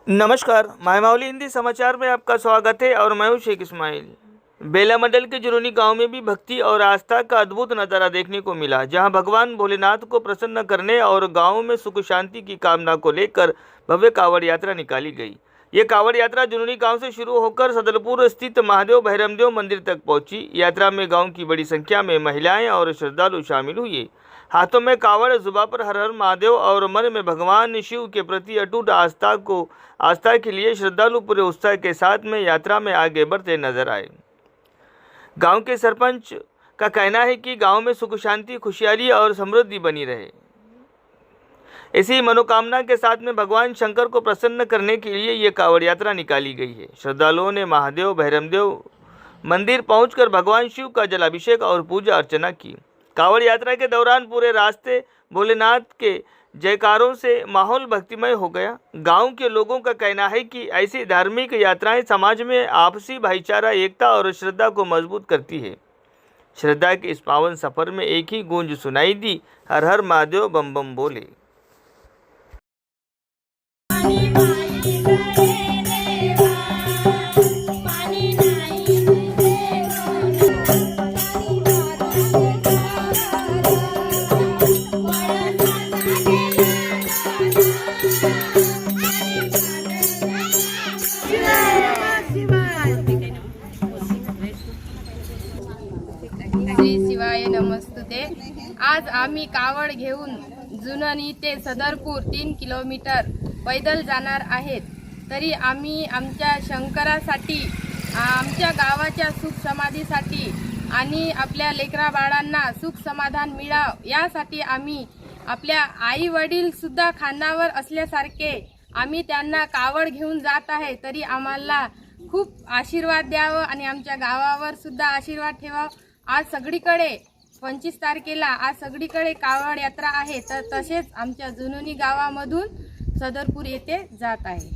नमस्कार, मायमावली हिंदी समाचार में आपका स्वागत है और मैं हूं शेख इस्माइल। बेला मंडल के जुनूनी गांव में भी भक्ति और आस्था का अद्भुत नज़ारा देखने को मिला, जहां भगवान भोलेनाथ को प्रसन्न करने और गांव में सुख शांति की कामना को लेकर भव्य कांवड़ यात्रा निकाली गई। ये कांवड़ यात्रा जुनूनी गांव से शुरू होकर सदलपुर स्थित महादेव भैरमदेव मंदिर तक पहुंची। यात्रा में गाँव की बड़ी संख्या में महिलाएँ और श्रद्धालु शामिल हुए। हाथों में कावड़, जुबां पर हर हर महादेव और मन में भगवान शिव के प्रति अटूट आस्था के लिए श्रद्धालु पूरे उत्साह के साथ में यात्रा में आगे बढ़ते नजर आए। गांव के सरपंच का कहना है कि गांव में सुख शांति, खुशहाली और समृद्धि बनी रहे। इसी मनोकामना के साथ में भगवान शंकर को प्रसन्न करने के लिए ये कावड़ यात्रा निकाली गई है। श्रद्धालुओं ने महादेव भैरमदेव मंदिर पहुंचकर भगवान शिव का जलाभिषेक और पूजा अर्चना की। कांवड़ यात्रा के दौरान पूरे रास्ते भोलेनाथ के जयकारों से माहौल भक्तिमय हो गया। गांव के लोगों का कहना है कि ऐसी धार्मिक यात्राएं समाज में आपसी भाईचारा, एकता और श्रद्धा को मजबूत करती है। श्रद्धा के इस पावन सफर में एक ही गूंज सुनाई दी, हर हर महादेव बम बम बोले। श्री शिवाय नमस्तुते। आज आम्ही कावड घेऊन जुननी ते सदरपूर 3 किलोमीटर पैदल जाणार आहेत। तरी आम्ही आमच्या शंकरासाठी, आमच्या गावाच्या सुख समाधीसाठी आणि आपल्या लेकरा बाळांना सुख समाधान मिळावं यासाठी आम्ही आपल्या आई वडील सुद्धा खांद्यावर असल्यासारखे आम्ही त्यांना कावड घेऊन जात आहे। तरी आम्हाला खूप आशीर्वाद द्यावं आणि आमच्या गावावर सुद्धा आशीर्वाद ठेवावं। आज सगळीकडे 25 तारखेला आज सगळीकडे कावड यात्रा आहे, तर तसेच आमच्या जुनोनी गावामधून सदरपूर येथे जात आहे।